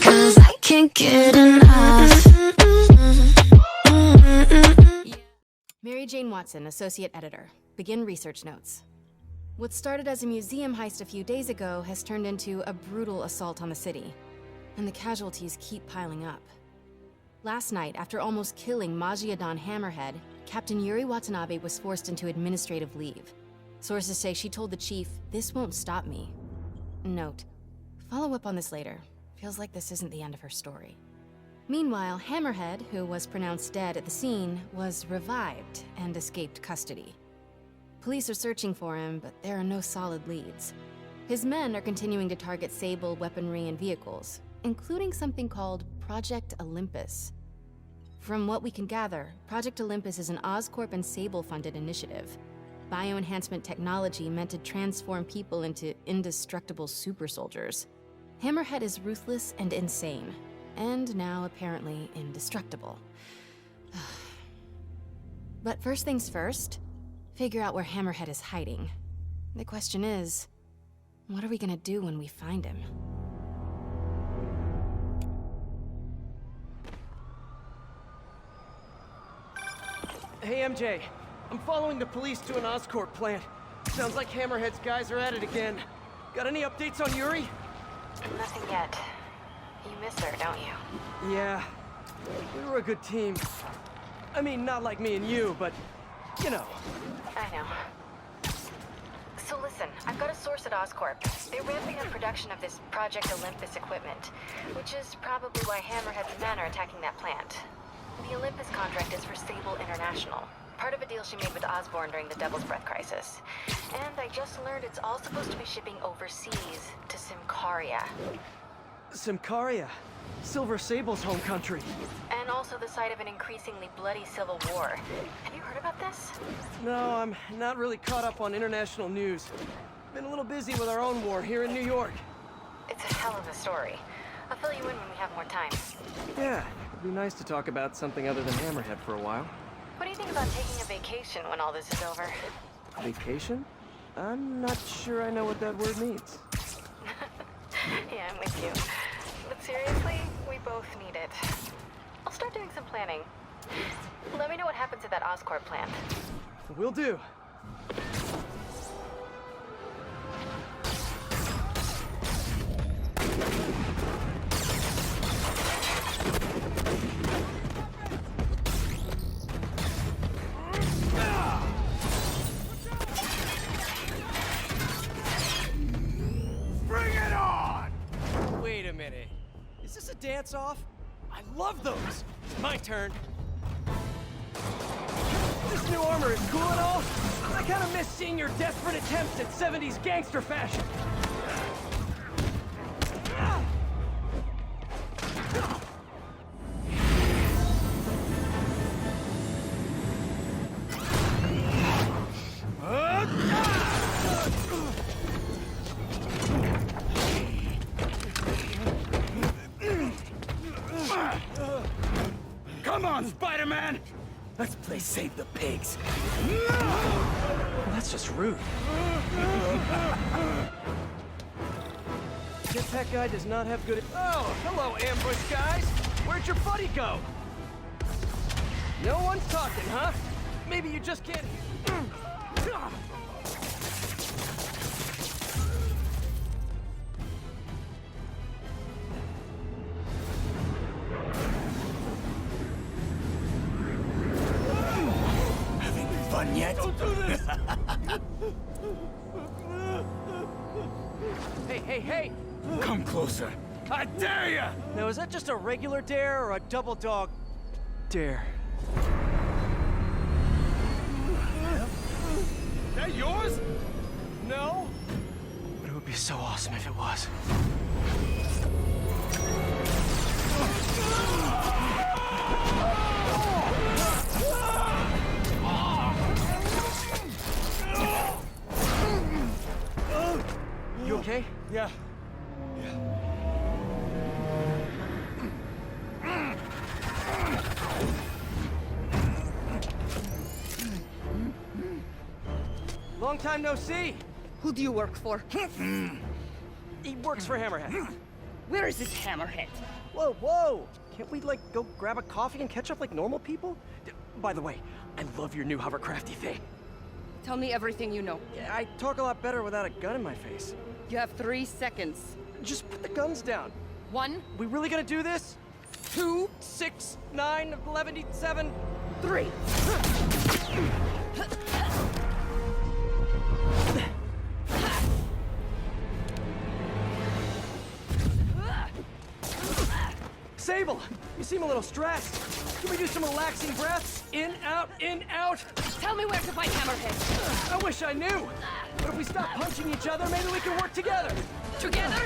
'cause I can't get enough. Mary Jane Watson, Associate Editor. Begin research notes. What started as a museum heist a few days ago has turned into a brutal assault on the city, and the casualties keep piling up. Last night, after almost killing Majiadan Hammerhead, Captain Yuri Watanabe was forced into administrative leave. Sources say she told the chief, "This won't stop me." Note, follow up on this later. Feels like this isn't the end of her story. Meanwhile, Hammerhead, who was pronounced dead at the scene, was revived and escaped custody. Police are searching for him, but there are no solid leads. His men are continuing to target Sable weaponry and vehicles, including something called Project Olympus. From what we can gather, Project Olympus is an Oscorp and Sable-funded initiative. Bioenhancement technology meant to transform people into indestructible super soldiers. Hammerhead is ruthless and insane, and now apparently indestructible. But first things first, figure out where Hammerhead is hiding. The question is, what are we gonna do when we find him? Hey, MJ. I'm following the police to an Oscorp plant. Sounds like Hammerhead's guys are at it again. Got any updates on Yuri? Nothing yet. You miss her, don't you? Yeah. We were a good team. I mean, not like me and you, but, you know. I know. So listen, I've got a source at Oscorp. They're ramping up production of this Project Olympus equipment, which is probably why Hammerhead's men are attacking that plant. The Olympus contract is for Sable International, part of a deal she made with Osborn during the Devil's Breath crisis. And I just learned it's all supposed to be shipping overseas to Symkaria. Symkaria? Silver Sable's home country. And also the site of an increasingly bloody civil war. Have you heard about this? No, I'm not really caught up on international news. Been a little busy with our own war here in New York. It's a hell of a story. I'll fill you in when we have more time. Yeah, it'd be nice to talk about something other than Hammerhead for a while. What do you think about taking a vacation when all this is over? Vacation? I'm not sure I know what that word means. Yeah, I'm with you. But seriously, we both need it. I'll start doing some planning. Let me know what happens at that Oscorp plant. Will do. Bring it on! Wait a minute. Is this a dance-off? I love those! My turn. This new armor is cool and all. I kinda miss seeing your desperate attempts at 70s gangster fashion. Come on, Spider-Man! Let's play Save the Pigs. That's just rude. Jetpack guy does not have good... Oh, hello, ambush guys! Where'd your buddy go? No one's talking, huh? Maybe you just can't... Having fun yet? Don't do this! Hey! Come closer. I dare ya! Now, is that just a regular dare or a double dog dare? That yours? No? But it would be so awesome if it was. You okay? Yeah. Long time no see. Who do you work for? He works for Hammerhead. Where is this hammerhead? Whoa, whoa! Can't we, like, go grab a coffee and catch up like normal people? By the way, I love your new hovercrafty thing. Tell me everything you know. Yeah, I talk a lot better without a gun in my face. You have 3 seconds. Just put the guns down. 1, We really gonna do this? 2, 6, 9, 11, 7, 3. Sable, you seem a little stressed. Can we do some relaxing breaths? In, out, in, out. Tell me where to find hammerhead. I wish I knew. But if we stop punching each other, maybe we can work together. Together?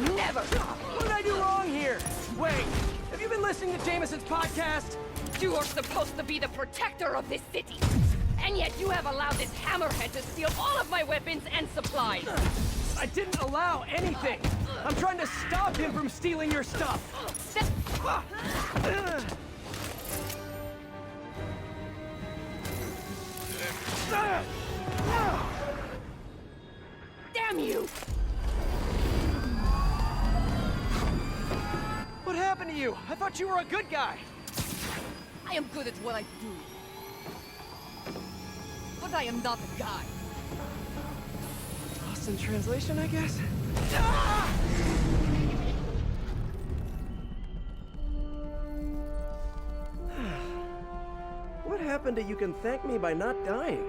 Never. What did I do wrong here? Wait, have you been listening to Jameson's podcast? You are supposed to be the protector of this city. And yet you have allowed this hammerhead to steal all of my weapons and supplies. I didn't allow anything. I'm trying to stop him from stealing your stuff. Damn you! What happened to you? I thought you were a good guy. I am good at what I do. But I am not a guy. Lost in translation, I guess? What happened to you can thank me by not dying?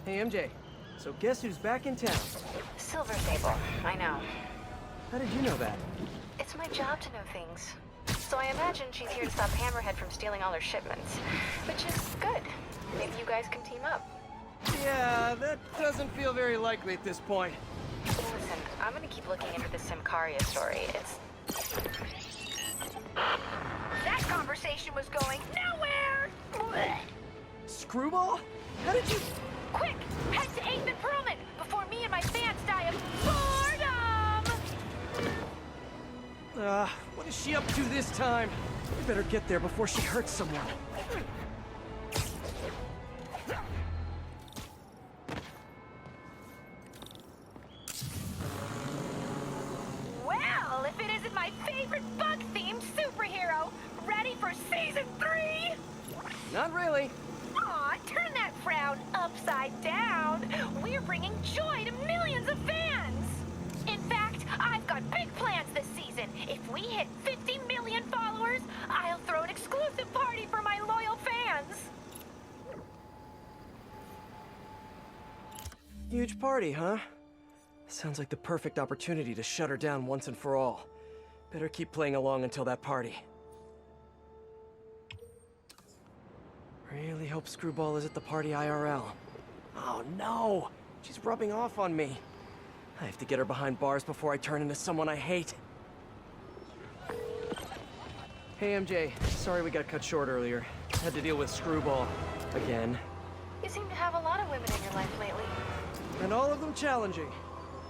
Hey, MJ. So guess who's back in town? Silver Sable, I know. How did you know that? It's my job to know things. So I imagine she's here to stop Hammerhead from stealing all her shipments. Which is good. Maybe you guys can team up. Yeah, that doesn't feel very likely at this point. Listen, I'm gonna keep looking into this Simcaria story. It's... That conversation was going nowhere! Screwball? How did you... Quick, head to 8th and Perlman before me and my fans die of boredom! What is she up to this time? We better get there before she hurts someone. Well, if it isn't my favorite bug-themed superhero, ready for Season 3? Not really. Aw, turn that frown upside down. We're bringing joy to millions of fans. In fact, I've got big plans this season. If we hit 50 million followers, I'll throw an exclusive party for my loyal fans. Huge party, huh? Sounds like the perfect opportunity to shut her down once and for all. Better keep playing along until that party. Really hope Screwball is at the party IRL. Oh no! She's rubbing off on me. I have to get her behind bars before I turn into someone I hate. Hey MJ, sorry we got cut short earlier. Had to deal with Screwball. Again. You seem to have a lot of women in your life lately. And all of them challenging.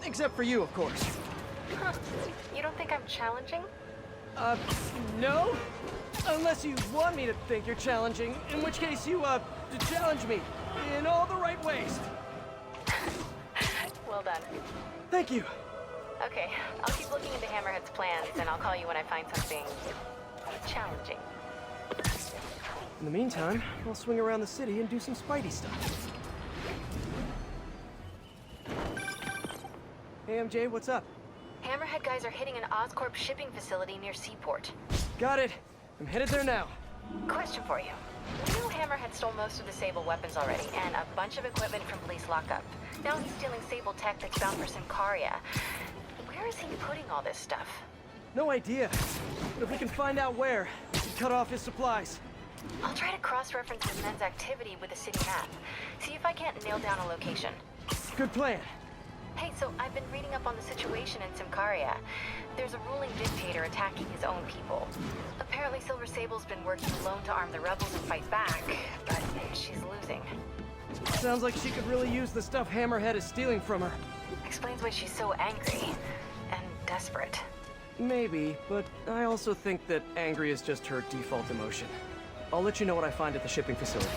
Except for you, of course. Huh. You don't think I'm challenging? No? Unless you want me to think you're challenging, in which case you, challenge me. In all the right ways. Well done. Thank you. Okay, I'll keep looking into Hammerhead's plans, and I'll call you when I find something... challenging. In the meantime, I'll swing around the city and do some Spidey stuff. Hey MJ, what's up? Hammerhead guys are hitting an Oscorp shipping facility near Seaport. Got it. I'm headed there now. Question for you. We know Hammerhead stole most of the Sable weapons already, and a bunch of equipment from police lockup. Now he's stealing Sable tech that's bound for Simcaria. Where is he putting all this stuff? No idea. But if we can find out where, we can cut off his supplies. I'll try to cross-reference his men's activity with the city map. See if I can't nail down a location. Good plan. Hey, so I've been reading up on the situation in Simcaria. There's a ruling dictator attacking his own people. Apparently Silver Sable's been working alone to arm the rebels and fight back, but she's losing. Sounds like she could really use the stuff Hammerhead is stealing from her. Explains why she's so angry and desperate. Maybe, but I also think that angry is just her default emotion. I'll let you know what I find at the shipping facility.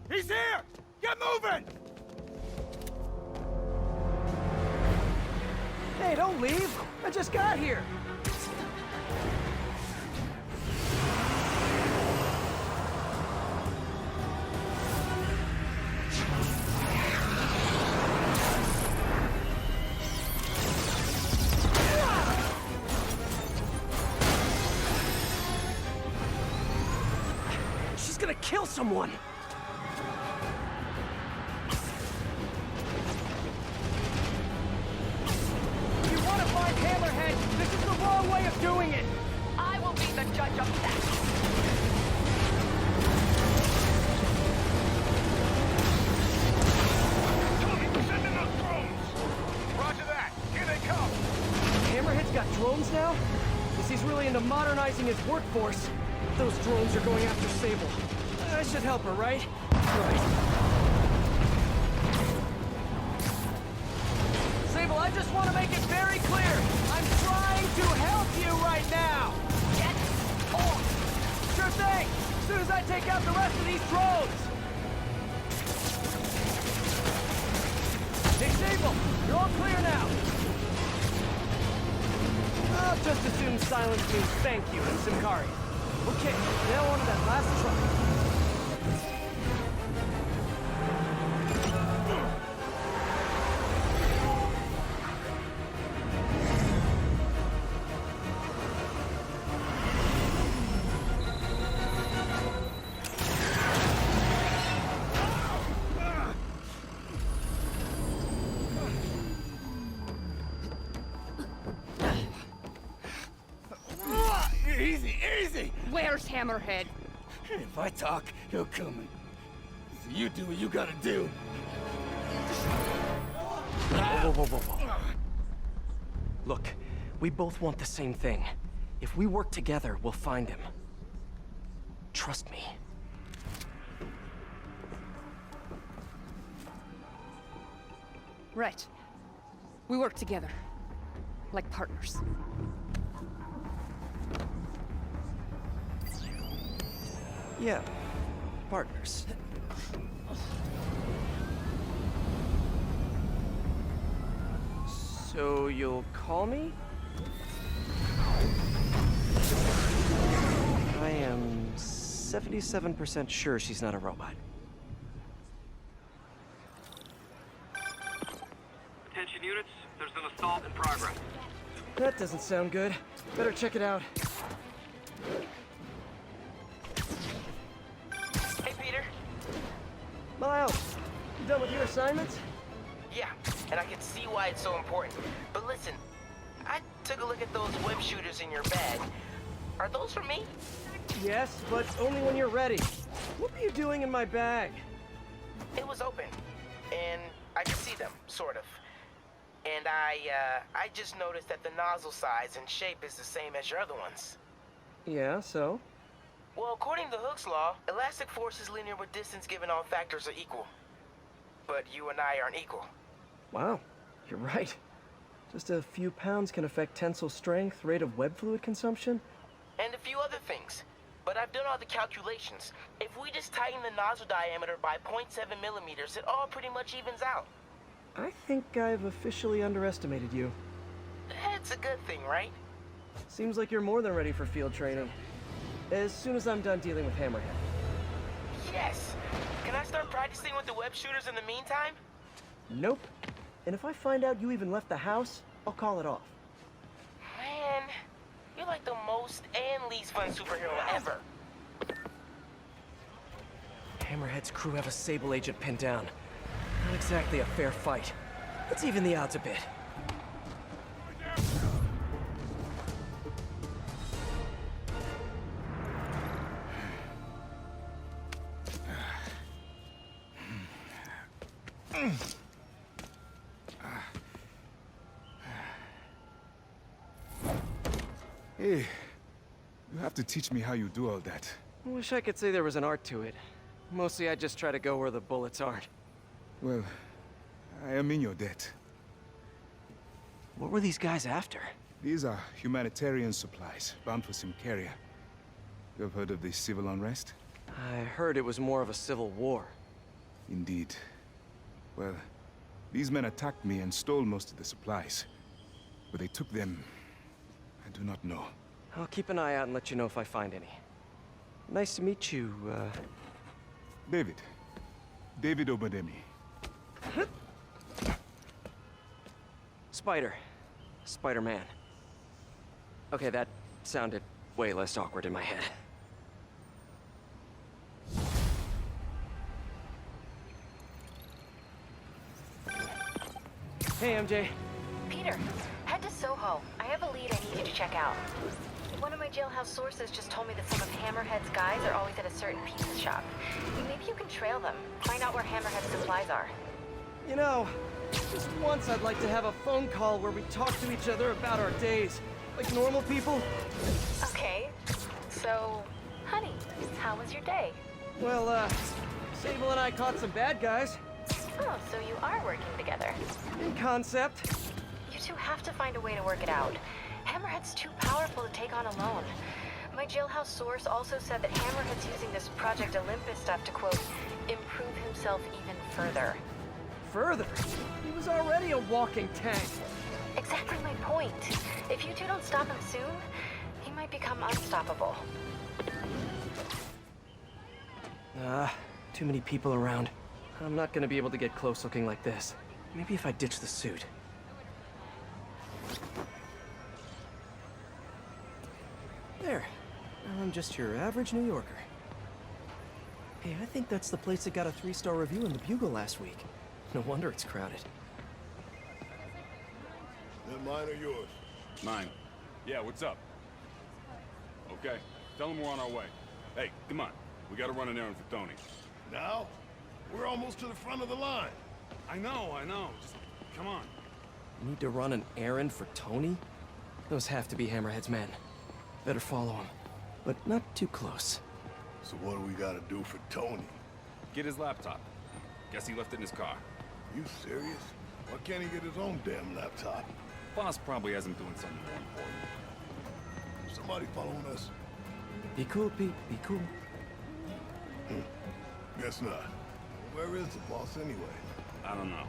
He's here! Get moving! Hey, don't leave! I just got here! She's gonna kill someone! This is the wrong way of doing it! I will be the judge of that. Send in those drones! Roger that! Here they come! Hammerhead's got drones now? Guess he's really into modernizing his workforce. Those drones are going after Sable. I should help her, right? Right. Sable, I just want to make it very clear. I'm trying to help you right now. Get off! Sure thing. As soon as I take out the rest of these drones. Hey, Sable, you're all clear now. I'll just assume silence means thank you in Simkari. Okay, now on to that last truck. Easy, easy! Where's Hammerhead? If I talk, he'll kill me. So you do what you gotta do. Whoa. Look, we both want the same thing. If we work together, we'll find him. Trust me. Right. We work together. Like partners. Yeah, partners. So you'll call me? I am 77% sure she's not a robot. Attention units, there's an assault in progress. That doesn't sound good. Better check it out. Hey, Peter. Miles, you done with your assignments? Yeah, and I can see why it's so important. But listen, I took a look at those web shooters in your bag. Are those for me? Yes, but only when you're ready. What were you doing in my bag? It was open, and I could see them, sort of. And I just noticed that the nozzle size and shape is the same as your other ones. Yeah, so? Well, according to Hooke's law, elastic force is linear with distance given all factors are equal. But you and I aren't equal. Wow, you're right. Just a few pounds can affect tensile strength, rate of web fluid consumption. And a few other things. But I've done all the calculations. If we just tighten the nozzle diameter by 0.7 millimeters, it all pretty much evens out. I think I've officially underestimated you. That's a good thing, right? Seems like you're more than ready for field training. As soon as I'm done dealing with Hammerhead. Yes! Can I start practicing with the web shooters in the meantime? Nope. And if I find out you even left the house, I'll call it off. Man, you're like the most and least fun superhero ever. Hammerhead's crew have a Sable agent pinned down. Not exactly a fair fight. Let's even the odds a bit. Hey, you have to teach me how you do all that. I wish I could say there was an art to it. Mostly I just try to go where the bullets aren't. Well, I am in your debt. What were these guys after? These are humanitarian supplies, bound for some carrier. You have heard of the civil unrest? I heard it was more of a civil war. Indeed. Well, these men attacked me and stole most of the supplies. Where they took them, I do not know. I'll keep an eye out and let you know if I find any. Nice to meet you, David. David Obademi. Spider-Man. Okay, that sounded way less awkward in my head. Hey, MJ. Peter, head to Soho. I have a lead I need you to check out. One of my jailhouse sources just told me that some of Hammerhead's guys are always at a certain pizza shop. Maybe you can trail them, find out where Hammerhead's supplies are. You know, just once I'd like to have a phone call where we talk to each other about our days, like normal people. Okay, so, honey, how was your day? Well, Sable and I caught some bad guys. Oh, so you are working together. In concept. You two have to find a way to work it out. Hammerhead's too powerful to take on alone. My jailhouse source also said that Hammerhead's using this Project Olympus stuff to, quote, improve himself even further. Further? He was already a walking tank. Exactly my point. If you two don't stop him soon, he might become unstoppable. Too many people around. I'm not gonna be able to get close looking like this. Maybe if I ditch the suit. There. Now I'm just your average New Yorker. Hey, I think that's the place that got a 3-star review in the Bugle last week. No wonder it's crowded. That mine or yours? Mine. Yeah, what's up? Okay, tell him we're on our way. Hey, come on. We gotta run an errand for Tony. Now? We're almost to the front of the line. I know. Just, come on. Need to run an errand for Tony? Those have to be Hammerhead's men. Better follow him, but not too close. So what do we gotta do for Tony? Get his laptop. Guess he left it in his car. You serious? Why can't he get his own damn laptop? Boss probably has him doing something more important. Somebody following us? Be cool, Pete. Be cool. Guess not. Where is the boss anyway? I don't know.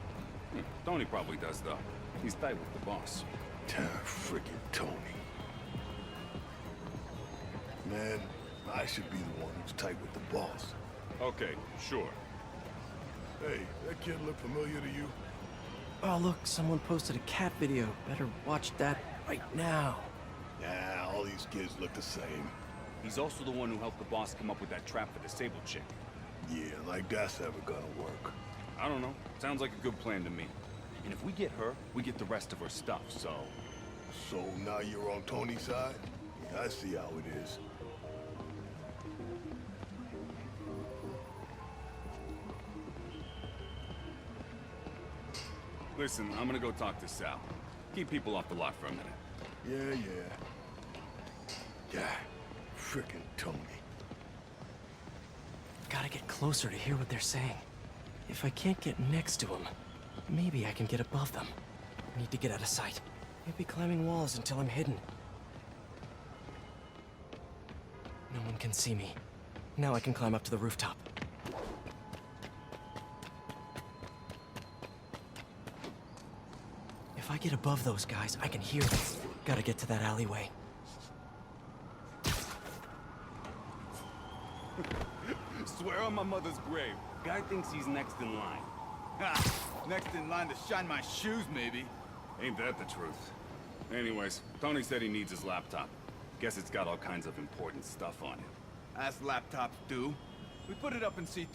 Tony probably does, though. He's tight with the boss. Frickin' Tony. Man, I should be the one who's tight with the boss. Okay, sure. Hey, that kid look familiar to you? Oh, look, someone posted a cat video. Better watch that right now. Nah, all these kids look the same. He's also the one who helped the boss come up with that trap for the Sable chick. Yeah, like that's ever gonna work. I don't know. Sounds like a good plan to me. And if we get her, we get the rest of her stuff, so... So now you're on Tony's side? Yeah, I see how it is. Listen, I'm gonna go talk to Sal. Keep people off the lot for a minute. Yeah. Frickin' Tony. Gotta get closer to hear what they're saying. If I can't get next to them, maybe I can get above them. Need to get out of sight. Maybe climbing walls until I'm hidden. No one can see me. Now I can climb up to the rooftop. If I get above those guys, I can hear them. Gotta get to that alleyway. Swear on my mother's grave. Guy thinks he's next in line. Ha! Next in line to shine my shoes, maybe. Ain't that the truth? Anyways, Tony said he needs his laptop. Guess it's got all kinds of important stuff on it. As laptops do. We put it up in C3.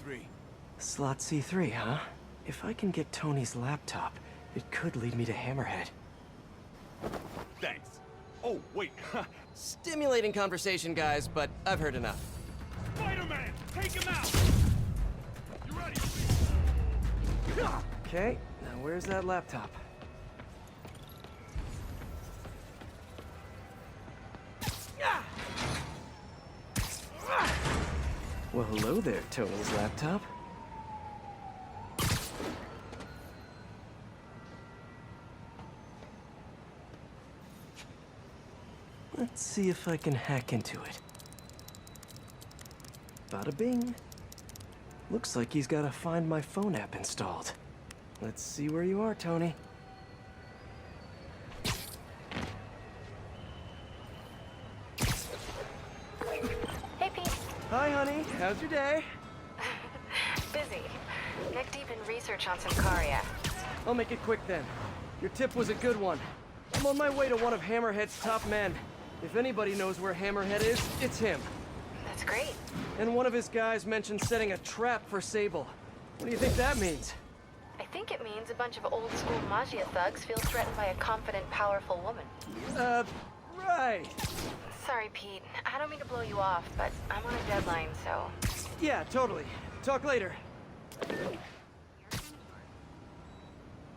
Slot C3, huh? If I can get Tony's laptop, it could lead me to Hammerhead. Thanks. Oh, wait. Stimulating conversation, guys, but I've heard enough. Spider-Man! Take him out! You ready? Okay, now where's that laptop? Well, hello there, Tony's laptop. Let's see if I can hack into it. Bada bing. Looks like he's got a Find My Phone app installed. Let's see where you are, Tony. Hey, Pete. Hi, honey. How's your day? Busy. Neck deep in research on Sicaria. I'll make it quick then. Your tip was a good one. I'm on my way to one of Hammerhead's top men. If anybody knows where Hammerhead is, it's him. That's great. And one of his guys mentioned setting a trap for Sable. What do you think that means? I think it means a bunch of old-school Magia thugs feel threatened by a confident, powerful woman. Right. Sorry, Pete. I don't mean to blow you off, but I'm on a deadline, so... Yeah, totally. Talk later.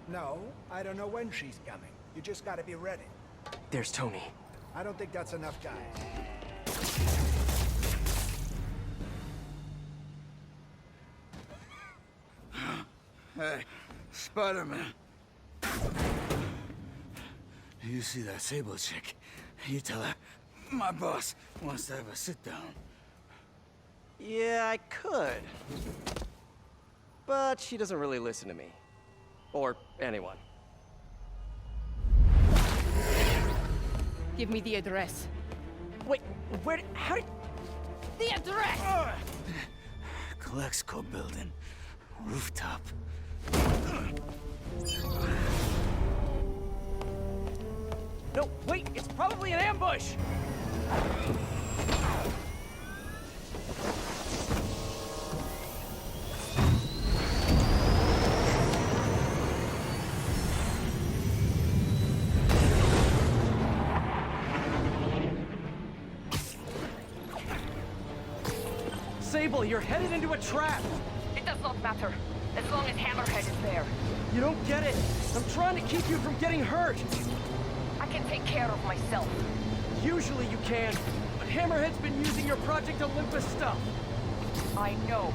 No, I don't know when she's coming. You just gotta be ready. There's Tony. I don't think that's enough, guys. Hey, Spider-Man. You see that Sable chick? You tell her, my boss wants to have a sit-down. Yeah, I could. But she doesn't really listen to me. Or anyone. Give me the address. Wait, how did... The address! Colexco building. Rooftop. No, wait, it's probably an ambush! Sable, you're headed into a trap! It does not matter, as long as Hammerhead is there. You don't get it! I'm trying to keep you from getting hurt! I can take care of myself. Usually you can, but Hammerhead's been using your Project Olympus stuff. I know.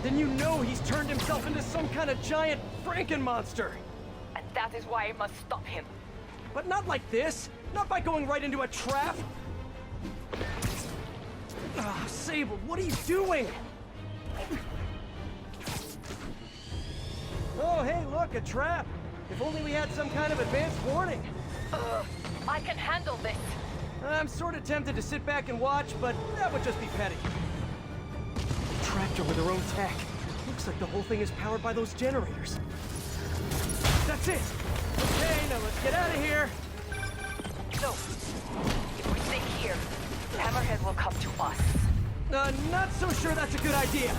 Then you know he's turned himself into some kind of giant Frankenmonster! And that is why I must stop him. But not like this! Not by going right into a trap! Ah, Sable, what are you doing? Oh, hey, look, a trap! If only we had some kind of advanced warning! I can handle this. I'm sort of tempted to sit back and watch, but that would just be petty. Tractor with her own tech. Looks like the whole thing is powered by those generators. That's it! Okay, now let's get out of here! No. If we stay here, Hammerhead will come to us. Not so sure that's a good idea.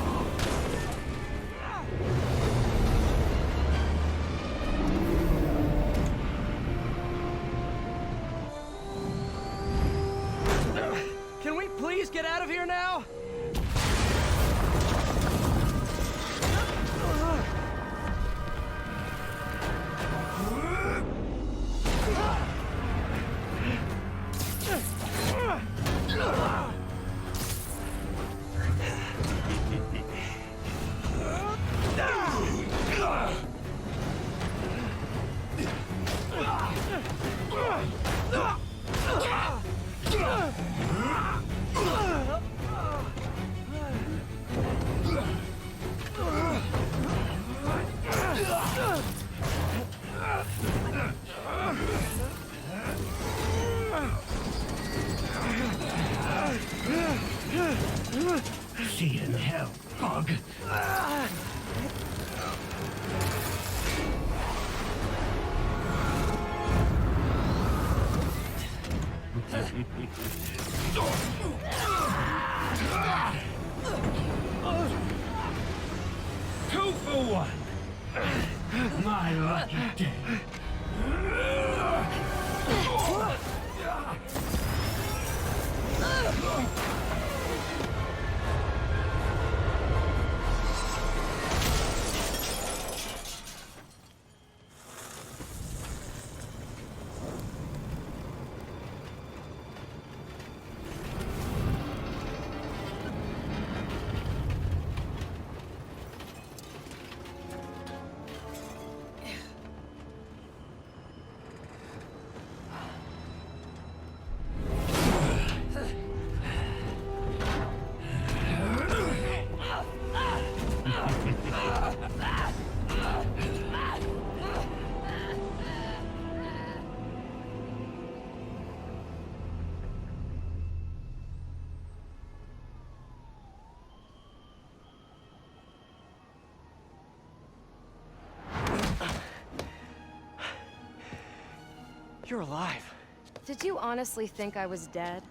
Can we please get out of here now? See you in hell, bug. Two for one. My lucky day. You're alive. Did you honestly think I was dead?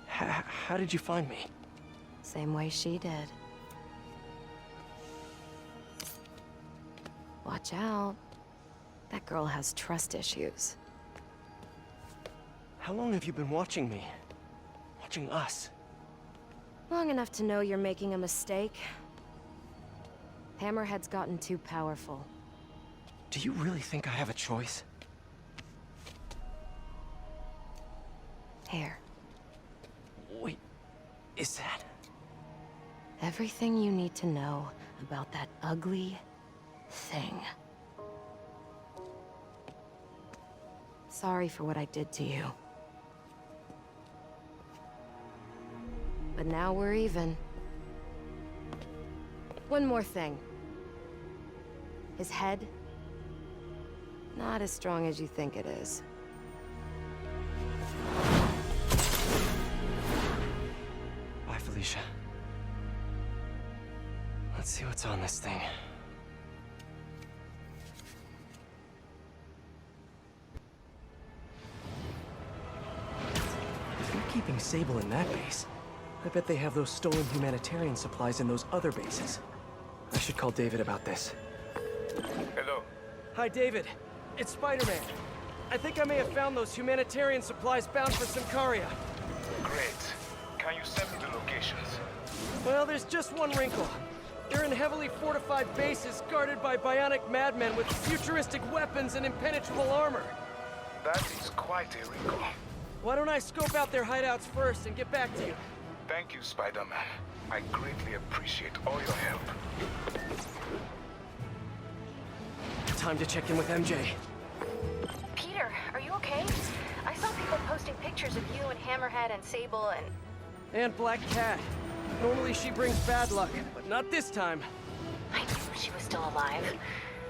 How did you find me? Same way she did. Watch out. That girl has trust issues. How long have you been watching me? Watching us? Long enough to know you're making a mistake. Hammerhead's gotten too powerful. Do you really think I have a choice? Here. Wait, is that... Everything you need to know about that ugly thing. Sorry for what I did to you. But now we're even. One more thing. His head, not as strong as you think it is. Bye, Felicia. Let's see what's on this thing. They're keeping Sable in that base. I bet they have those stolen humanitarian supplies in those other bases. I should call David about this. Hello. Hi, David. It's Spider-Man. I think I may have found those humanitarian supplies bound for Symkaria. Great. Can you send me the locations? Well, there's just one wrinkle. They're in heavily fortified bases guarded by bionic madmen with futuristic weapons and impenetrable armor. That is quite a wrinkle. Why don't I scope out their hideouts first and get back to you? Thank you, Spider-Man. I greatly appreciate all your help. Time to check in with MJ. Peter, are you okay? I saw people posting pictures of you and Hammerhead and Sable and... And Black Cat. Normally she brings bad luck, but not this time. I knew she was still alive.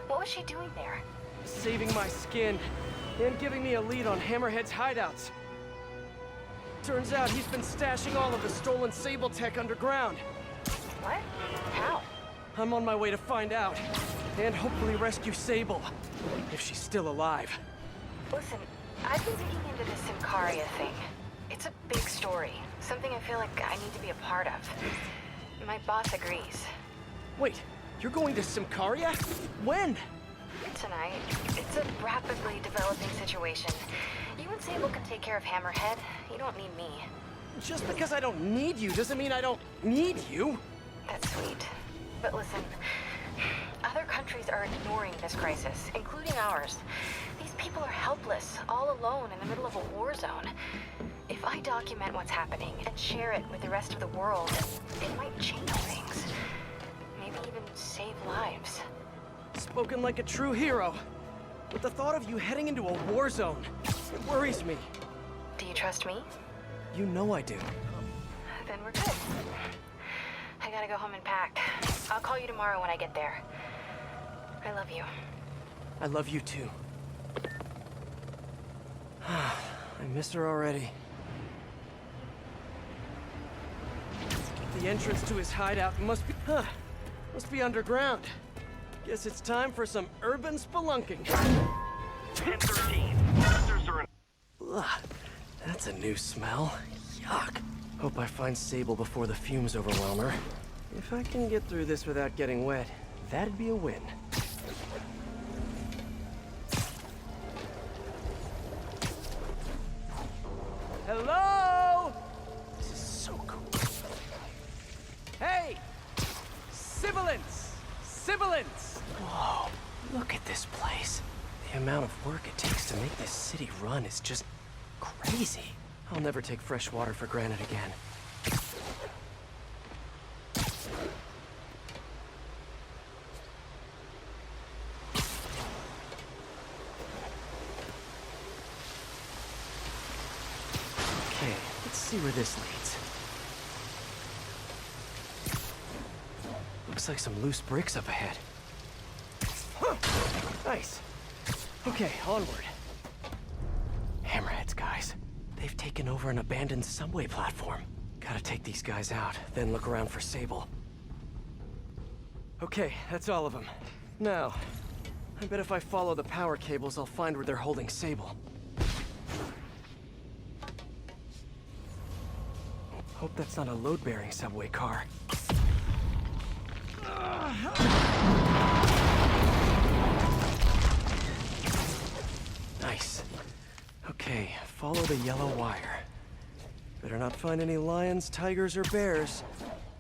What was she doing there? Saving my skin, and giving me a lead on Hammerhead's hideouts. Turns out he's been stashing all of the stolen Sable tech underground. What? How? I'm on my way to find out, and hopefully rescue Sable, if she's still alive. Listen, I've been looking into this Symkaria thing. It's a big story, something I feel like I need to be a part of. My boss agrees. Wait, you're going to Symkaria? When? Tonight. It's a rapidly developing situation. You and Sable can take care of Hammerhead. You don't need me. Just because I don't need you doesn't mean I don't need you. That's sweet. But listen, other countries are ignoring this crisis, including ours. These people are helpless, all alone in the middle of a war zone. If I document what's happening and share it with the rest of the world, it might change things. Maybe even save lives. Spoken like a true hero. But the thought of you heading into a war zone, it worries me. Do you trust me? You know I do. Then we're good. I gotta go home and pack. I'll call you tomorrow when I get there. I love you. I love you too. I miss her already. The entrance to his hideout must be underground. Guess it's time for some urban spelunking. 1013. Sensors are in... Ugh, that's a new smell. Yuck. Hope I find Sable before the fumes overwhelm her. If I can get through this without getting wet, that'd be a win. Hello? This is so cool. Hey! Sibilance! Sibilance! Whoa, look at this place. The amount of work it takes to make this city run is just crazy. I'll never take fresh water for granted again. Okay, let's see where this leads. Looks like some loose bricks up ahead. Huh. Nice. Okay, onward. Hammerheads, guys. They've taken over an abandoned subway platform. Gotta take these guys out, then look around for Sable. Okay, that's all of them. Now, I bet if I follow the power cables, I'll find where they're holding Sable. Hope that's not a load-bearing subway car. Nice. Okay, follow the yellow wire. Better not find any lions, tigers, or bears.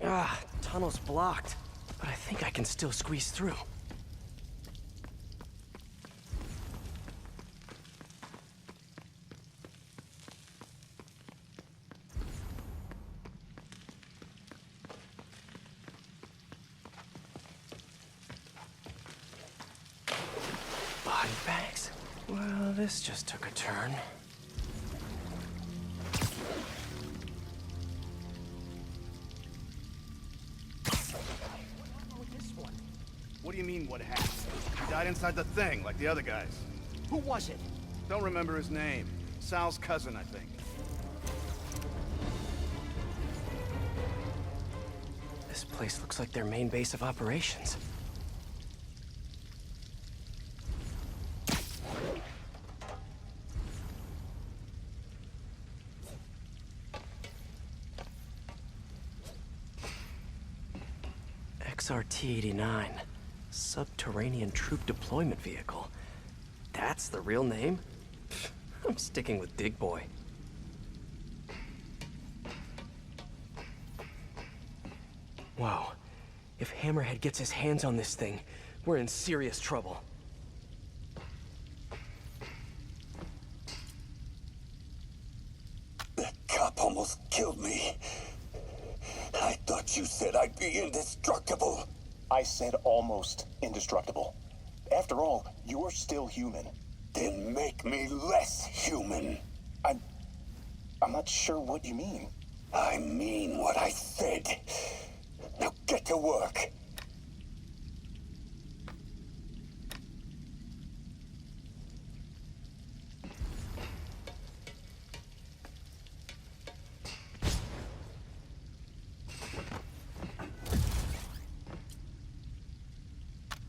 Ah, tunnel's blocked. But I think I can still squeeze through. Body bags? Well, this just took a turn. What do you mean, what happened? He died inside the thing, like the other guys. Who was it? Don't remember his name. Sal's cousin, I think. This place looks like their main base of operations. XRT-89. Subterranean Troop Deployment Vehicle. That's the real name? I'm sticking with Dig Boy. Wow. If Hammerhead gets his hands on this thing, we're in serious trouble. That cop almost killed me. I thought you said I'd be indestructible. I said almost indestructible. After all, you're still human. Then make me less human. I'm not sure what you mean. I mean what I said. Now get to work.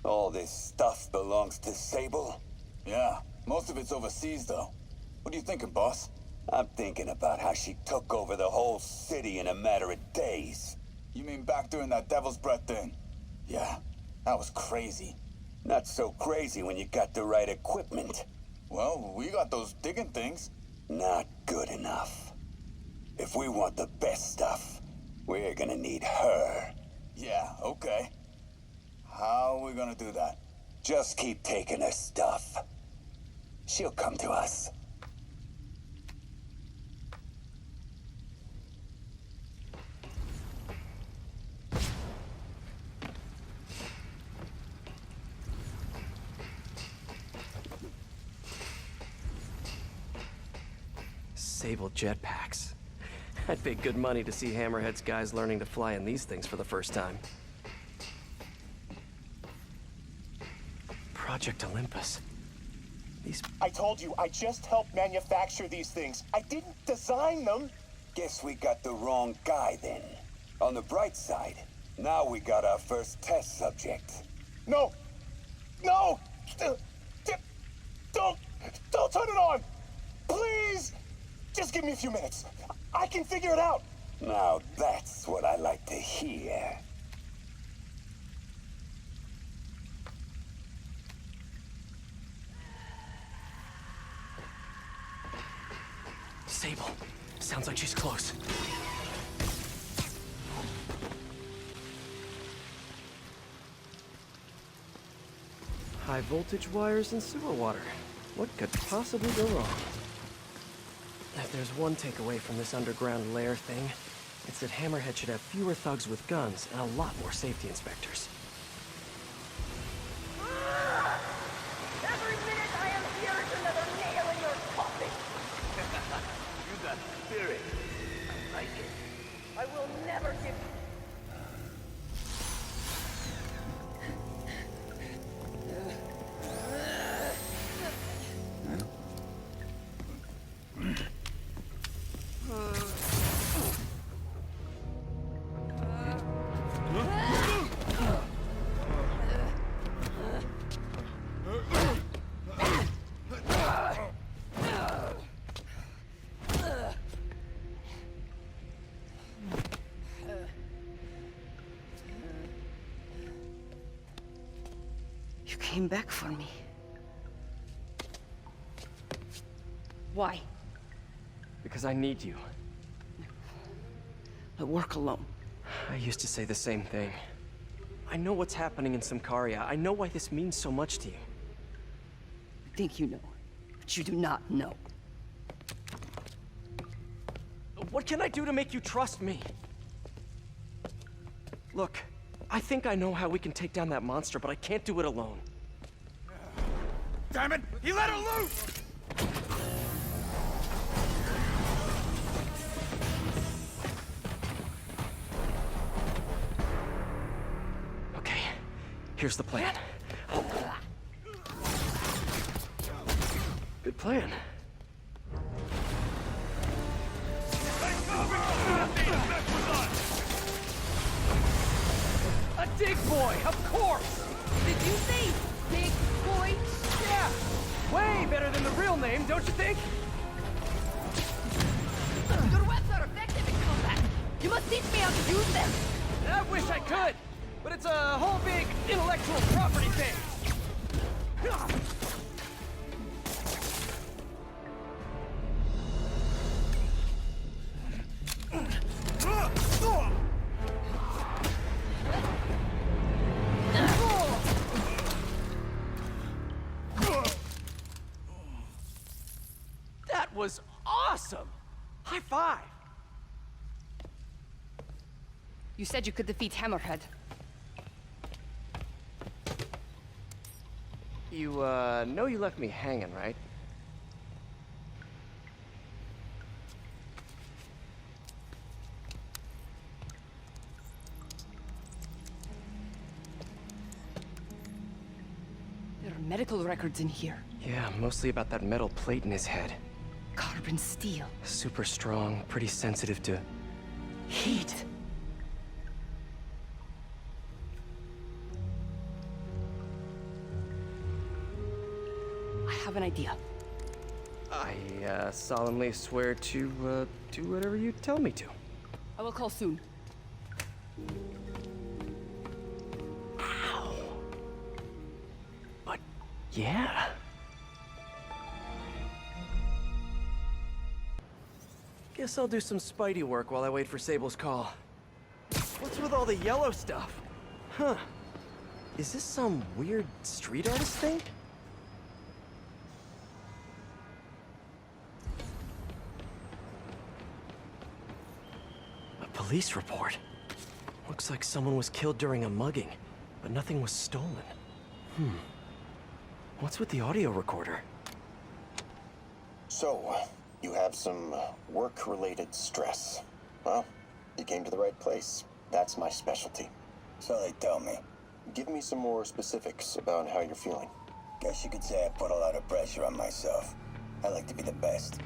All this stuff belongs to Sable? Yeah, most of it's overseas, though. What are you thinking, boss? I'm thinking about how she took over the whole city in a matter of days. You mean back during that Devil's Breath thing? Yeah, that was crazy. Not so crazy when you got the right equipment. Well, we got those digging things. Not good enough. If we want the best stuff, we're gonna need her. Yeah, okay. How are we gonna do that? Just keep taking her stuff. She'll come to us. Sable jetpacks. I'd pay good money to see Hammerhead's guys learning to fly in these things for the first time. Project Olympus. I told you, I just helped manufacture these things. I didn't design them. Guess we got the wrong guy then. On the bright side, now we got our first test subject. No! No! Don't turn it on! Please! Just give me a few minutes. I can figure it out. Now that's what I like to hear. Sable. Sounds like she's close. High voltage wires and sewer water. What could possibly go wrong? If there's one takeaway from this underground lair thing, it's that Hammerhead should have fewer thugs with guns and a lot more safety inspectors. Every minute I am here is another nail in your coffin. You got spirit. I like it. I will never give. You came back for me. Why? Because I need you. I work alone. I used to say the same thing. I know what's happening in Symkaria. I know why this means so much to you. You think you know, but you do not know. What can I do to make you trust me? Look, I think I know how we can take down that monster, but I can't do it alone. Damn it! He let her loose! Okay, here's the plan. Good plan. A dig boy, of course! Did you say big boy? Yeah! Way better than the real name, don't you think? Your webs are effective in combat. You must teach me how to use them. I wish I could, but it's a whole big intellectual property thing. That was awesome! High five! You said you could defeat Hammerhead. You, know you left me hanging, right? There are medical records in here. Yeah, mostly about that metal plate in his head. Carbon steel. Super strong, pretty sensitive to heat. I have an idea. I, solemnly swear to, do whatever you tell me to. I will call soon. Ow. But, yeah. Guess I'll do some Spidey work while I wait for Sable's call. What's with all the yellow stuff? Huh. Is this some weird street artist thing? A police report. Looks like someone was killed during a mugging, but nothing was stolen. What's with the audio recorder? So, you have some work-related stress. Well, you came to the right place. That's my specialty. So they tell me. Give me some more specifics about how you're feeling. Guess you could say I put a lot of pressure on myself. I like to be the best.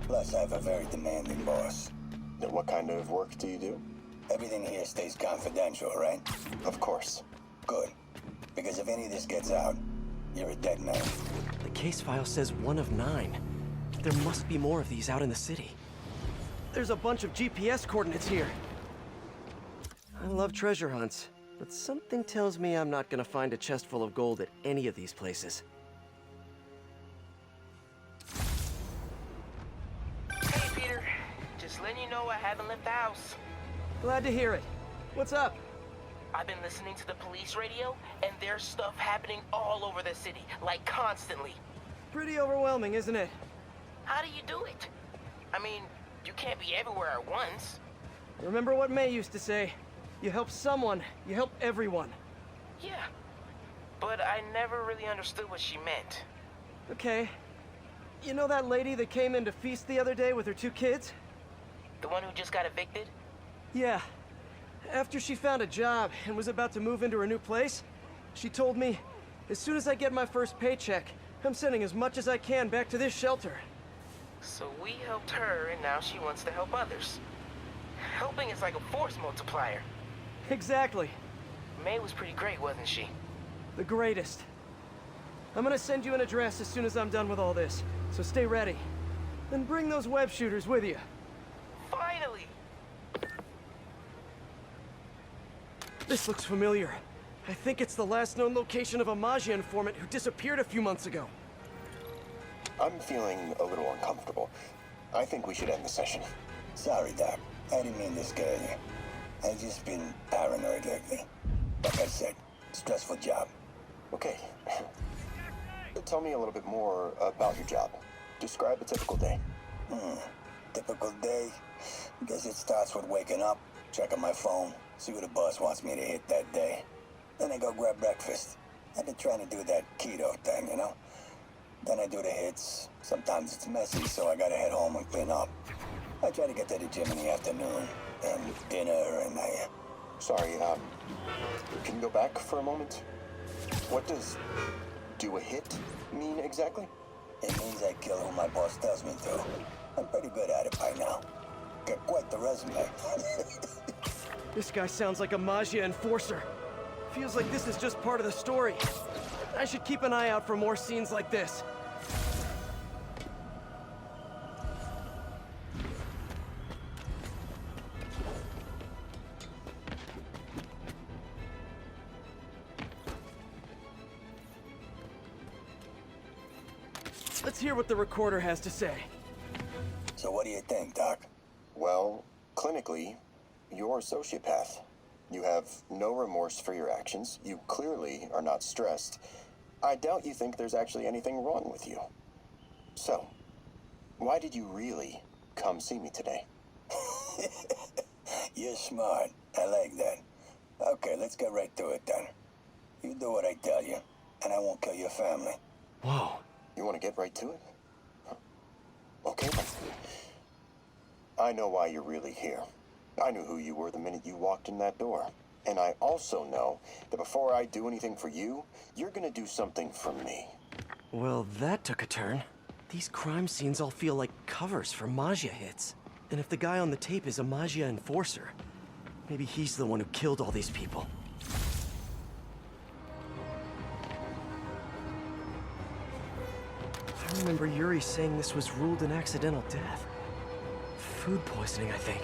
Plus, I have a very demanding boss. And what kind of work do you do? Everything here stays confidential, right? Of course. Good. Because if any of this gets out, you're a dead man. The case file says 1 of 9. There must be more of these out in the city. There's a bunch of GPS coordinates here. I love treasure hunts, but something tells me I'm not gonna find a chest full of gold at any of these places. Hey, Peter. Just letting you know I haven't left the house. Glad to hear it. What's up? I've been listening to the police radio, and there's stuff happening all over the city, like constantly. Pretty overwhelming, isn't it? How do you do it? I mean, you can't be everywhere at once. Remember what May used to say? You help someone, you help everyone. Yeah, but I never really understood what she meant. Okay. You know that lady that came in to feast the other day with her 2 kids? The one who just got evicted? Yeah. After she found a job and was about to move into her new place, she told me, as soon as I get my first paycheck, I'm sending as much as I can back to this shelter. So we helped her, and now she wants to help others. Helping is like a force multiplier. Exactly. May was pretty great, wasn't she? The greatest. I'm gonna send you an address as soon as I'm done with all this, so stay ready. Then bring those web shooters with you. Finally! This looks familiar. I think it's the last known location of a Maggia informant who disappeared a few months ago. I'm feeling a little uncomfortable. I think we should end the session. Sorry, Doc. I didn't mean to scare you. I've just been paranoid lately. Like I said, stressful job. Okay. Tell me a little bit more about your job. Describe a typical day. Typical day? Guess it starts with waking up, checking my phone, see what the boss wants me to hit that day. Then I go grab breakfast. I've been trying to do that keto thing, you know? Then I do the hits. Sometimes it's messy, so I gotta head home and clean up. I try to get to the gym in the afternoon, and dinner, and Sorry, can you go back for a moment? What does do a hit mean exactly? It means I kill who my boss tells me to. I'm pretty good at it by now. Got quite the resume. This guy sounds like a Maggia enforcer. Feels like this is just part of the story. I should keep an eye out for more scenes like this. Let's hear what the recorder has to say. So what do you think, Doc? Well, clinically, you're a sociopath. You have no remorse for your actions. You clearly are not stressed. I doubt you think there's actually anything wrong with you. So, why did you really come see me today? You're smart. I like that. Okay, let's get right to it then. You do what I tell you, and I won't kill your family. Whoa. You want to get right to it? Huh. Okay then. I know why you're really here. I knew who you were the minute you walked in that door. And I also know that before I do anything for you, you're gonna do something for me. Well, that took a turn. These crime scenes all feel like covers for Maggia hits. And if the guy on the tape is a Maggia enforcer, maybe he's the one who killed all these people. I remember Yuri saying this was ruled an accidental death. Food poisoning, I think.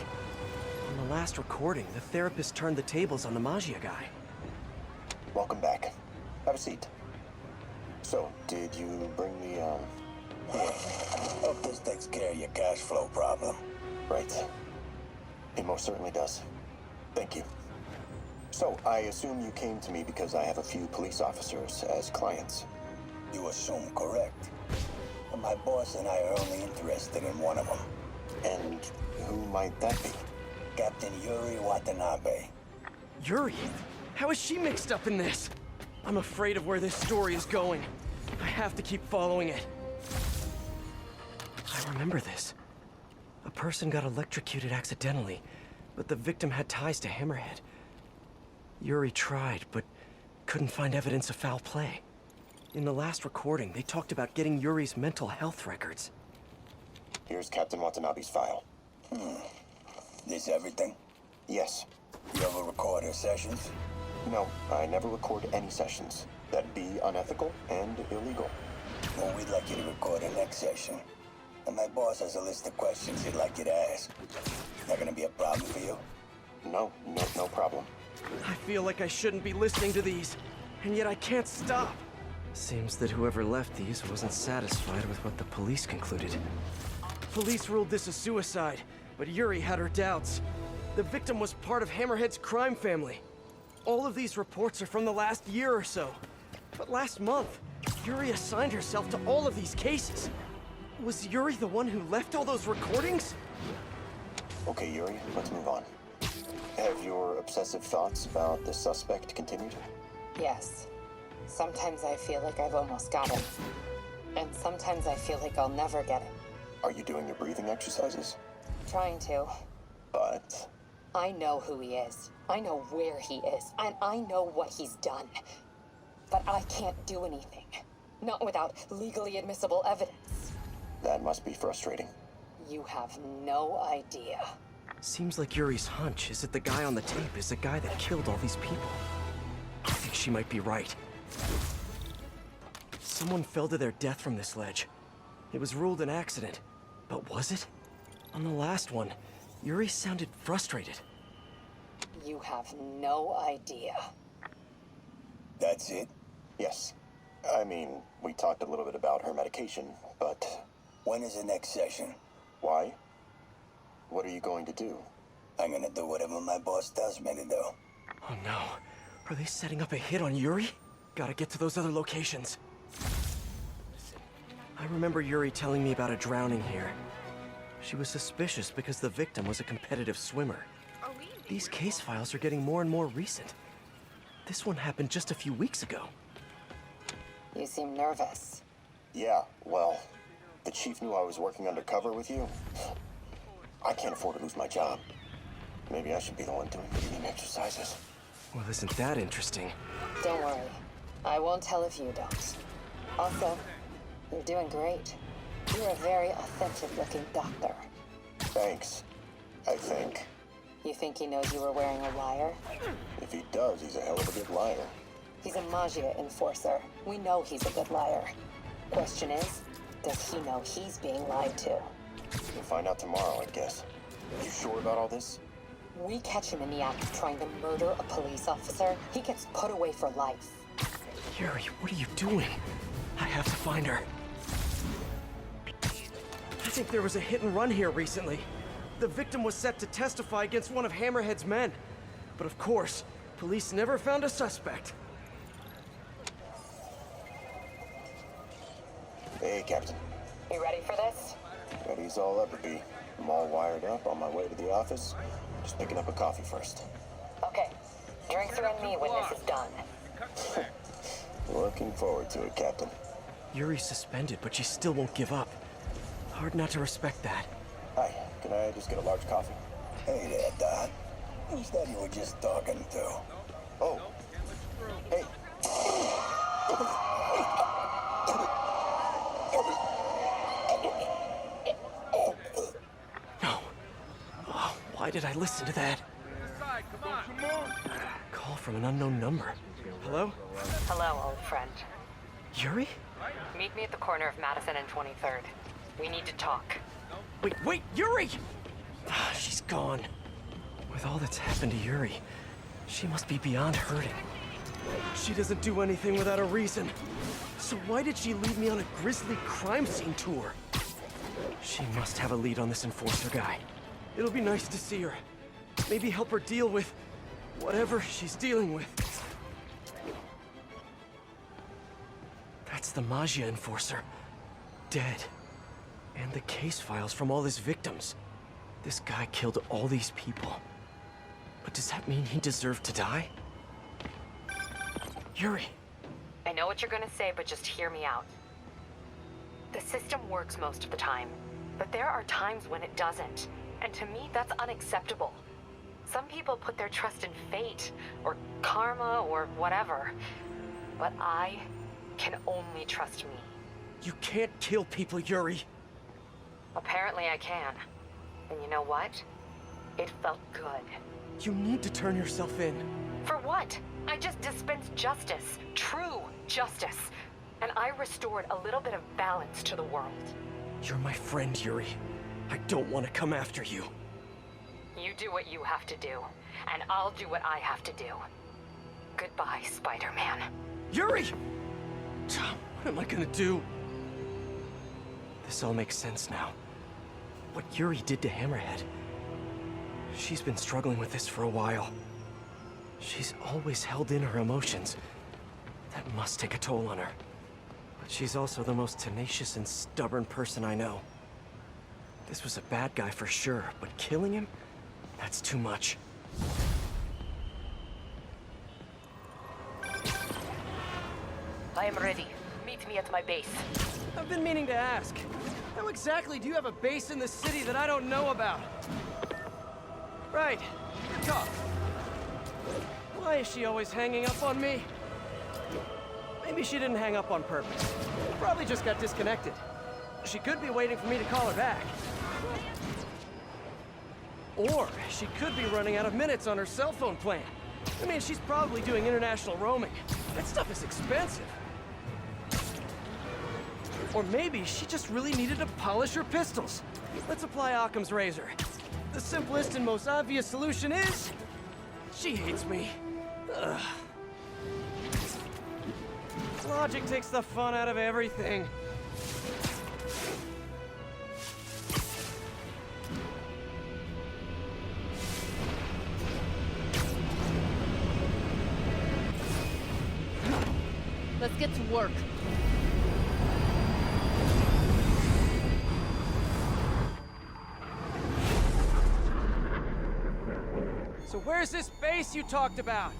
On the last recording, the therapist turned the tables on the Maggia guy. Welcome back. Have a seat. So, did you bring the, Yeah. Hope this takes care of your cash flow problem. Right. It most certainly does. Thank you. So, I assume you came to me because I have a few police officers as clients. You assume correct. But my boss and I are only interested in one of them. And who might that be? Captain Yuri Watanabe. Yuri? How is she mixed up in this? I'm afraid of where this story is going. I have to keep following it. I remember this. A person got electrocuted accidentally, but the victim had ties to Hammerhead. Yuri tried, but couldn't find evidence of foul play. In the last recording, they talked about getting Yuri's mental health records. Here's Captain Watanabe's file. This everything? Yes. You ever record her sessions? No, I never record any sessions. That'd be unethical and illegal. Well, we'd like you to record the next session. And my boss has a list of questions he'd like you to ask. That gonna be a problem for you? No problem. I feel like I shouldn't be listening to these, and yet I can't stop. Seems that whoever left these wasn't satisfied with what the police concluded. Police ruled this a suicide, but Yuri had her doubts. The victim was part of Hammerhead's crime family. All of these reports are from the last year or so. But last month, Yuri assigned herself to all of these cases. Was Yuri the one who left all those recordings? Okay, Yuri, let's move on. Have your obsessive thoughts about the suspect continued? Yes. Sometimes I feel like I've almost got him. And sometimes I feel like I'll never get him. Are you doing your breathing exercises? Trying to. But... I know who he is. I know where he is. And I know what he's done. But I can't do anything. Not without legally admissible evidence. That must be frustrating. You have no idea. Seems like Yuri's hunch is that the guy on the tape is the guy that killed all these people. I think she might be right. Someone fell to their death from this ledge. It was ruled an accident. But was it? On the last one, Yuri sounded frustrated. You have no idea. That's it? Yes. I mean, we talked a little bit about her medication, but... When is the next session? Why? What are you going to do? I'm gonna do whatever my boss tells me to do. Oh no. Are they setting up a hit on Yuri? Gotta get to those other locations. I remember Yuri telling me about a drowning here. She was suspicious because the victim was a competitive swimmer. These case files are getting more and more recent. This one happened just a few weeks ago. You seem nervous. Yeah, well, the chief knew I was working undercover with you. I can't afford to lose my job. Maybe I should be the one doing breathing exercises. Well, isn't that interesting? Don't worry. I won't tell if you don't. Also, you're doing great. You're a very authentic-looking doctor. Thanks. I think. You think he knows you were wearing a wire? If he does, he's a hell of a good liar. He's a Magia enforcer. We know he's a good liar. Question is, does he know he's being lied to? We'll find out tomorrow, I guess. You sure about all this? We catch him in the act of trying to murder a police officer, he gets put away for life. Yuri, what are you doing? I have to find her. I think there was a hit and run here recently. The victim was set to testify against one of Hammerhead's men. But of course, police never found a suspect. Hey, Captain. You ready for this? Ready as I'll ever be. I'm all wired up on my way to the office. Just picking up a coffee first. Okay. Drinks are on me when this is done. Looking forward to it, Captain. Yuri's suspended, but she still won't give up. Hard not to respect that. Hi, can I just get a large coffee? Hey there, Doc. Who's that you were just talking to? Oh. Hey. No. Oh, why did I listen to that? Call from an unknown number. Hello? Hello, old friend. Yuri? Meet me at the corner of Madison and 23rd. We need to talk. Wait, Yuri! Ah, she's gone. With all that's happened to Yuri, she must be beyond hurting. She doesn't do anything without a reason. So why did she lead me on a grisly crime scene tour? She must have a lead on this enforcer guy. It'll be nice to see her. Maybe help her deal with whatever she's dealing with. That's the Magia enforcer. Dead. And the case files from all his victims. This guy killed all these people. But does that mean he deserved to die? Yuri! I know what you're gonna say, but just hear me out. The system works most of the time, but there are times when it doesn't. And to me, that's unacceptable. Some people put their trust in fate, or karma, or whatever. But I can only trust me. You can't kill people, Yuri! Apparently I can. And you know what? It felt good. You need to turn yourself in. For what? I just dispensed justice. True justice. And I restored a little bit of balance to the world. You're my friend, Yuri. I don't want to come after you. You do what you have to do, and I'll do what I have to do. Goodbye, Spider-Man. Yuri! What am I gonna do? This all makes sense now. What Yuri did to Hammerhead. She's been struggling with this for a while. She's always held in her emotions. That must take a toll on her. But she's also the most tenacious and stubborn person I know. This was a bad guy for sure, but killing him? That's too much. I am ready. Meet me at my base. I've been meaning to ask. How exactly do you have a base in the city that I don't know about? Right. You're tough. Why is she always hanging up on me? Maybe she didn't hang up on purpose. Probably just got disconnected. She could be waiting for me to call her back. Or she could be running out of minutes on her cell phone plan. I mean, she's probably doing international roaming. That stuff is expensive. Or maybe she just really needed to polish her pistols. Let's apply Occam's razor. The simplest and most obvious solution is... she hates me. Ugh. Logic takes the fun out of everything. Let's get to work. So where's this base you talked about?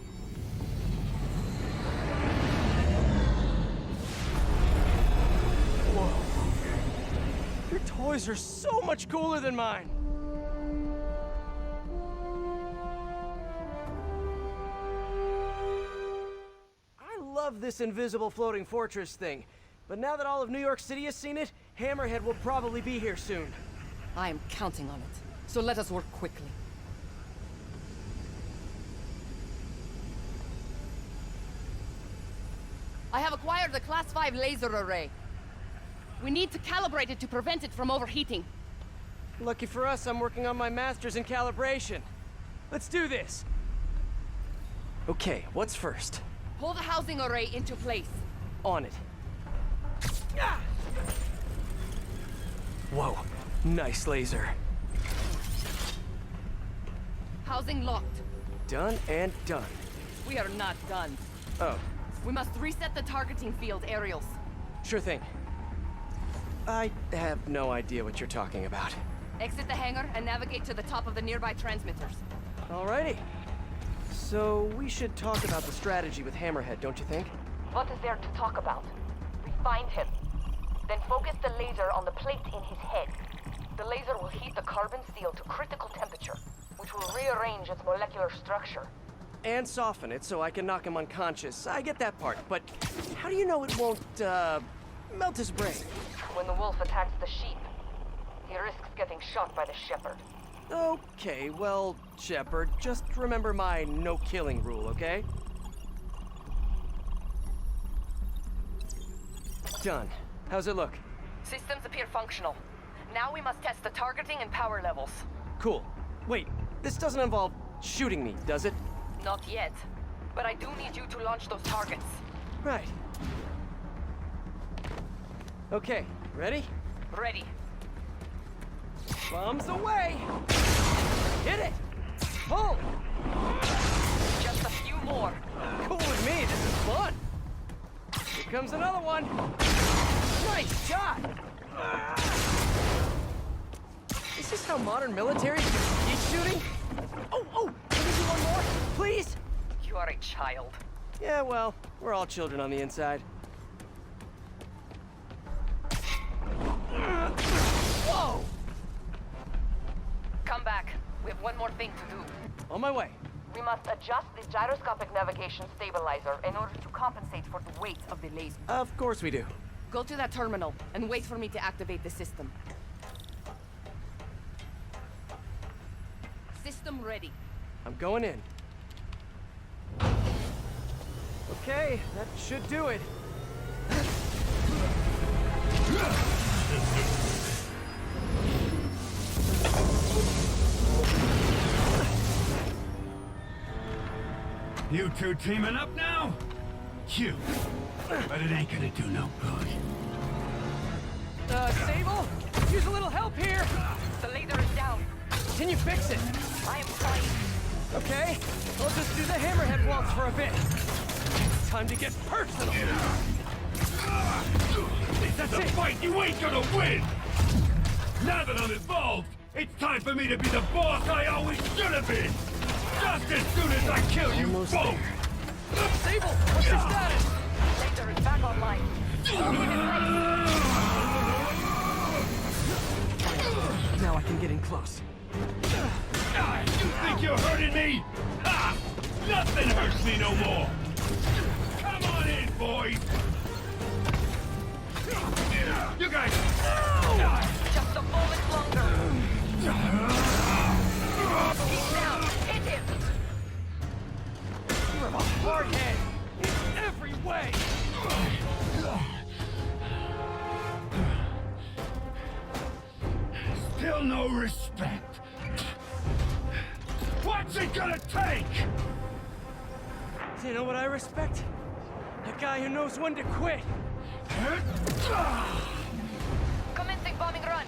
Whoa. Your toys are so much cooler than mine. I love this invisible floating fortress thing, but now that all of New York City has seen it, Hammerhead will probably be here soon. I am counting on it, so let us work quickly. I have acquired the Class 5 laser array. We need to calibrate it to prevent it from overheating. Lucky for us, I'm working on my master's in calibration. Let's do this. Okay, what's first? Pull the housing array into place. On it. Ah! Whoa, nice laser. Housing locked. Done and done. We are not done. Oh. We must reset the targeting field aerials. Sure thing. I have no idea what you're talking about. Exit the hangar and navigate to the top of the nearby transmitters. Alrighty. So we should talk about the strategy with Hammerhead, don't you think? What is there to talk about? We find him. Then focus the laser on the plate in his head. The laser will heat the carbon steel to critical temperature, which will rearrange its molecular structure. And soften it so I can knock him unconscious. I get that part, but how do you know it won't, melt his brain? When the wolf attacks the sheep, he risks getting shot by the shepherd. Okay, well, Shepard, just remember my no-killing rule, okay? Done. How's it look? Systems appear functional. Now we must test the targeting and power levels. Cool. Wait, this doesn't involve shooting me, does it? Not yet, but I do need you to launch those targets. Right. Okay, ready? Ready. Bombs away! Hit it! Pull! Just a few more. Cool with me, this is fun! Here comes another one! Nice shot! Is this how modern military keep shooting? Oh! Can we do one more? Please? You are a child. Yeah, well, we're all children on the inside. Whoa! Come back. We have one more thing to do. On my way. We must adjust the gyroscopic navigation stabilizer in order to compensate for the weight of the laser. Of course we do. Go to that terminal and wait for me to activate the system. System ready. I'm going in. Okay, that should do it. You two teaming up now? Cute. But it ain't gonna do no good. Sable? Use a little help here! The laser is down. Can you fix it? I am trying. Okay, I'll just do the hammerhead waltz for a bit. It's time to get personal. That's a fight you ain't gonna win! Now that I'm involved, it's time for me to be the boss I always should have been! Just as soon as I kill you both! Sable, what's your status? Laser is back online. Now I can get in close. You think you're hurting me? Ha! Nothing hurts me no more! Come on in, boys! You guys... Just a moment longer. He's down. Hit him. You have a hard head in every way. Still no respect. What's it gonna take? Do you know what I respect? A guy who knows when to quit. Commencing bombing run.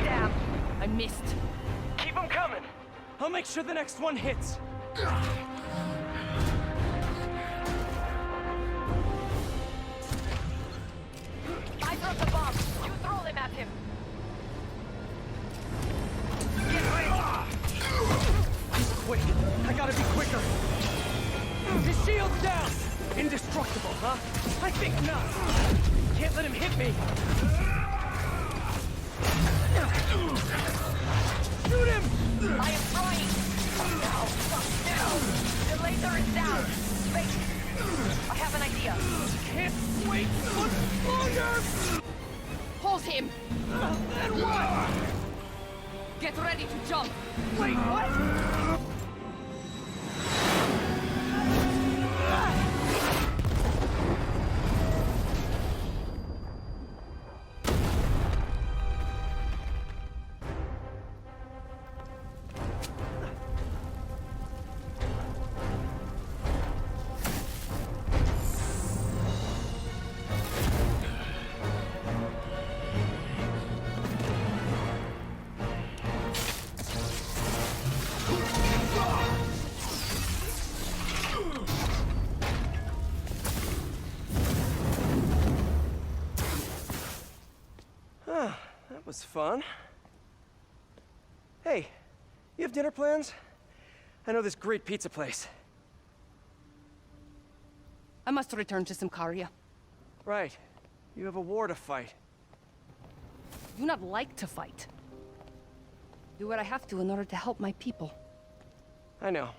Damn, I missed. Keep them coming. I'll make sure the next one hits. I dropped the bomb. You throw them at him. Get ready. He's quick. I gotta be quicker. His shield's down. Indestructible, huh? I think not. Can't let him hit me. Shoot him! I am trying. Now, now. The laser is down. Wait. I have an idea. Can't wait much longer! Hold him. Then what? Get ready to jump. Wait, what? That was fun. Hey, you have dinner plans? I know this great pizza place. I must return to Simcaria. Right. You have a war to fight. I do not like to fight. Do what I have to in order to help my people. I know.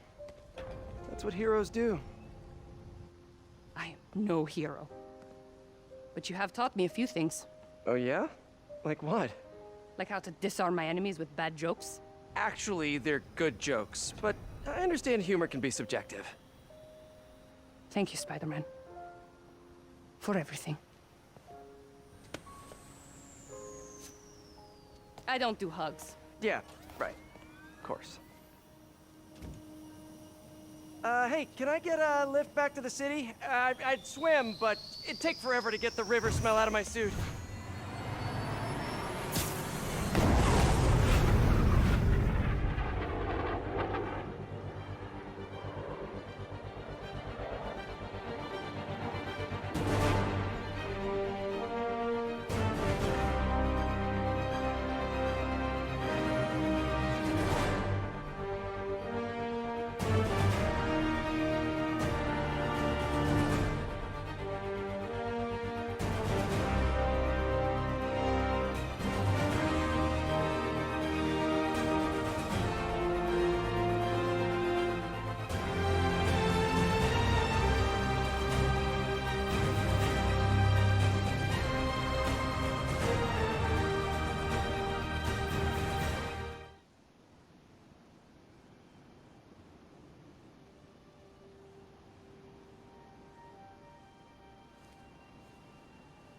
That's what heroes do. I am no hero. But you have taught me a few things. Oh yeah? Like what? Like how to disarm my enemies with bad jokes. Actually, they're good jokes, but I understand humor can be subjective. Thank you, Spider-Man. For everything. I don't do hugs. Yeah, right. Of course. Hey, can I get a lift back to the city? I'd swim, but it'd take forever to get the river smell out of my suit.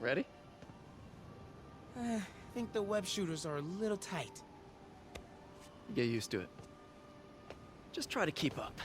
Ready? I think the web shooters are a little tight. Get used to it. Just try to keep up.